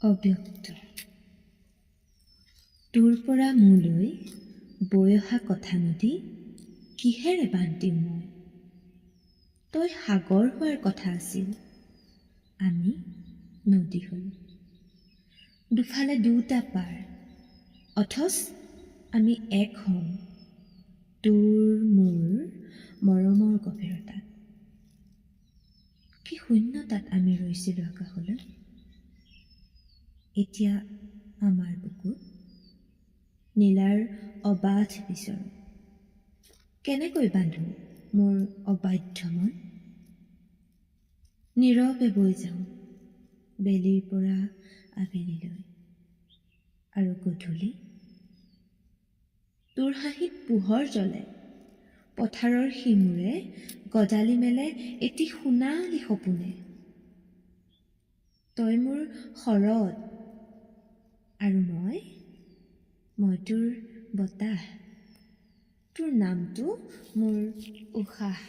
অব্যক্ত। তোৰ পৰা মোলৈ বৈ অহা কথা নদী কিহেৰে বান্ধিম মই? তই সাগৰ হোৱাৰ কথা আছিল, আমি নদী হ'লো। দুফালে দুটা পাৰ, অথচ আমি এক হওঁ তোৰ মোৰ মৰমৰ গভীৰতাত। কি শূন্যতাত আমি ৰৈছিলোঁ আকাশলৈ। এতিয়া আমাৰ বুকুত নীলাৰ অবাধ বিচৰণ। কেনেকৈ বান্ধো মোৰ অবাধ্য মন? নীৰৱে বৈ যাওঁ বেলিৰ পৰা আবেলিলৈ, আৰু গধূলি তোৰ হাঁহিত পোহৰ জ্বলে, পথাৰৰ শিমূৰে গজালি মেলে এটি সোণালী সপোনে। তই মোৰ শৰৎ আৰু মই তোৰ বতাহ, তোৰ নামটো মোৰ উশাহ।